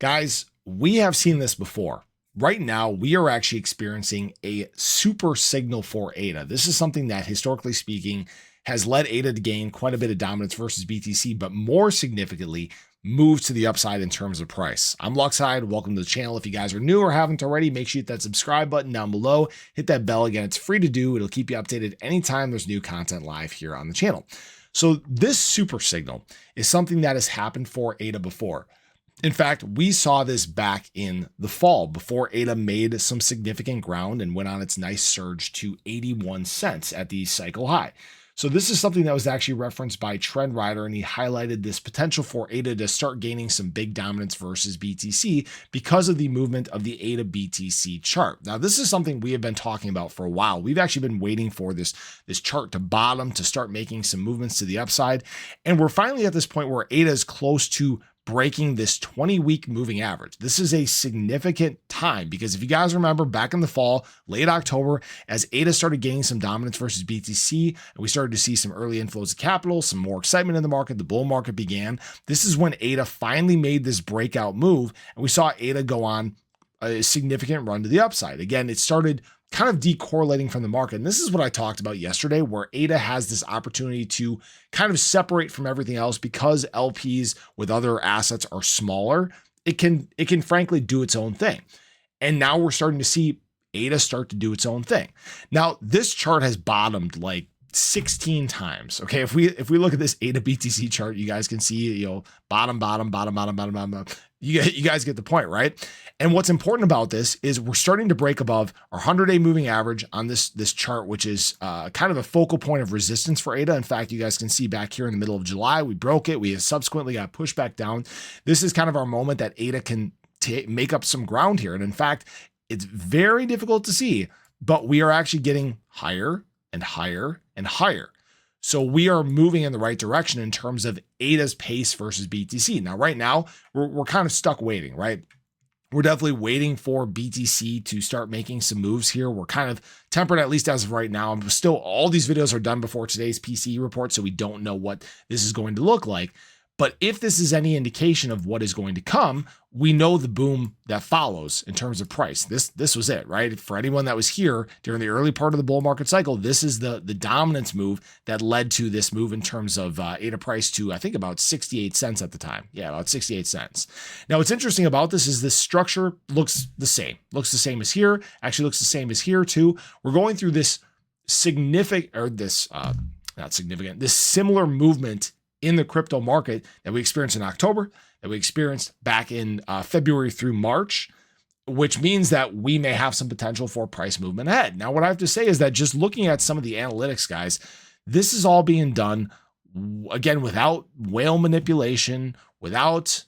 Guys, we have seen this before. Right now, we are actually experiencing a super signal for ADA. This is something that, historically speaking, has led ADA to gain quite a bit of dominance versus BTC, but more significantly, move to the upside in terms of price. I'm Luxide. Welcome to the channel. If you guys are new or haven't already, make sure you hit that subscribe button down below. Hit that bell again. It's free to do. It'll keep you updated anytime there's new content live here on the channel. So this super signal is something that has happened for ADA before. In fact, we saw this back in the fall before ADA made some significant ground and went on its nice surge to 81 cents at the cycle high. So this is something that was actually referenced by Trend Rider, and he highlighted this potential for ADA to start gaining some big dominance versus BTC because of the movement of the ADA BTC chart. Now, this is something we have been talking about for a while. We've actually been waiting for this chart to bottom, to start making some movements to the upside. And we're finally at this point where ADA is close to breaking this 20-week moving average. This is a significant time because if you guys remember back in the fall, late October, as ADA started gaining some dominance versus BTC, and we started to see some early inflows of capital, some more excitement in the market, the bull market began. This is when ADA finally made this breakout move, and we saw ADA go on a significant run to the upside. Again, it started kind of decorrelating from the market. And this is what I talked about yesterday, where ADA has this opportunity to kind of separate from everything else because LPs with other assets are smaller. It can frankly do its own thing. And now we're starting to see ADA start to do its own thing. Now, this chart has bottomed like 16 times. Okay. If we look at this ADA BTC chart, you guys can see, bottom. You guys get the point, right? And what's important about this is we're starting to break above our 100-day moving average on this chart, which is kind of a focal point of resistance for ADA. In fact, you guys can see back here in the middle of July, we broke it. We have subsequently got pushed back down. This is kind of our moment that ADA can make up some ground here. And in fact, it's very difficult to see, but we are actually getting higher and higher and higher. So we are moving in the right direction in terms of ADA's pace versus BTC. Now, right now, we're kind of stuck waiting, right? We're definitely waiting for BTC to start making some moves here. We're kind of tempered, at least as of right now. Still, all these videos are done before today's PCE report, so we don't know what this is going to look like. But if this is any indication of what is going to come, we know the boom that follows in terms of price. This was it, right? For anyone that was here during the early part of the bull market cycle, this is the dominance move that led to this move in terms of ADA price to, I think, about 68 cents at the time. Yeah, about 68 cents. Now, what's interesting about this is this structure looks the same. Looks the same as here. Actually looks the same as here too. We're going through this this similar movement in the crypto market that we experienced in October, that we experienced back in February through March, which means that we may have some potential for price movement ahead. Now, what I have to say is that just looking at some of the analytics, guys, this is all being done, again, without whale manipulation, without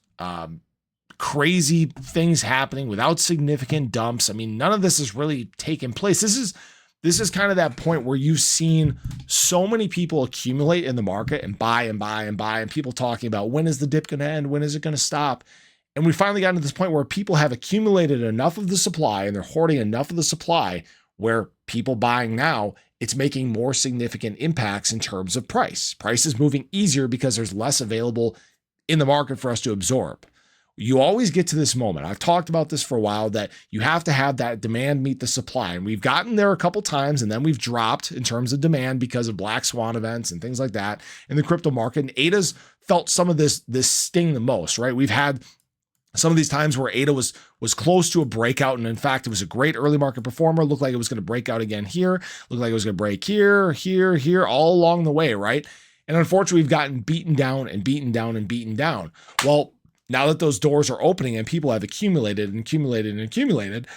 crazy things happening, without significant dumps. I mean, none of this has really taken place. This is kind of that point where you've seen so many people accumulate in the market and buy and buy and buy, and people talking about when is the dip going to end? When is it going to stop? And we finally got to this point where people have accumulated enough of the supply and they're hoarding enough of the supply where people buying now, it's making more significant impacts in terms of price. Price is moving easier because there's less available in the market for us to absorb. You always get to this moment. I've talked about this for a while, that you have to have that demand meet the supply. And we've gotten there a couple times, and then we've dropped in terms of demand because of black swan events and things like that in the crypto market. And ADA's felt some of this sting the most, right? We've had some of these times where ADA was close to a breakout. And in fact, it was a great early market performer. Looked like it was going to break out again here. Looked like it was going to break here, all along the way, right? And unfortunately, we've gotten beaten down and beaten down and beaten down. Well, now that those doors are opening and people have accumulated and accumulated and accumulated,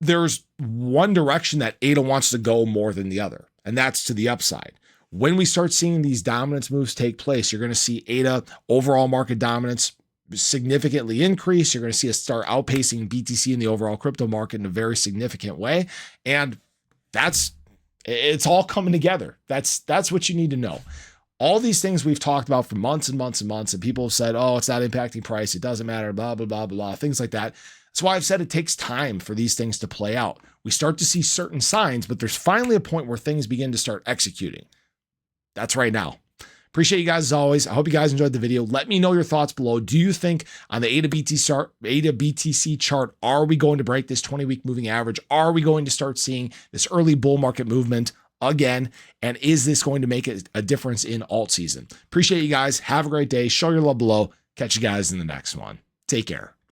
there's one direction that ADA wants to go more than the other, and that's to the upside. When we start seeing these dominance moves take place, you're going to see ADA overall market dominance significantly increase. You're going to see us start outpacing BTC in the overall crypto market in a very significant way. And it's all coming together. That's what you need to know. All these things we've talked about for months and months and months, and people have said, oh, it's not impacting price, it doesn't matter, blah, blah, blah, blah, things like that. That's why I've said it takes time for these things to play out. We start to see certain signs, but there's finally a point where things begin to start executing. That's right now. Appreciate you guys as always. I hope you guys enjoyed the video. Let me know your thoughts below. Do you think on the ADA BTC chart, are we going to break this 20-week moving average? Are we going to start seeing this early bull market movement again? And is this going to make a difference in alt season? Appreciate you guys. Have a great day. Show your love below. Catch you guys in the next one. Take care.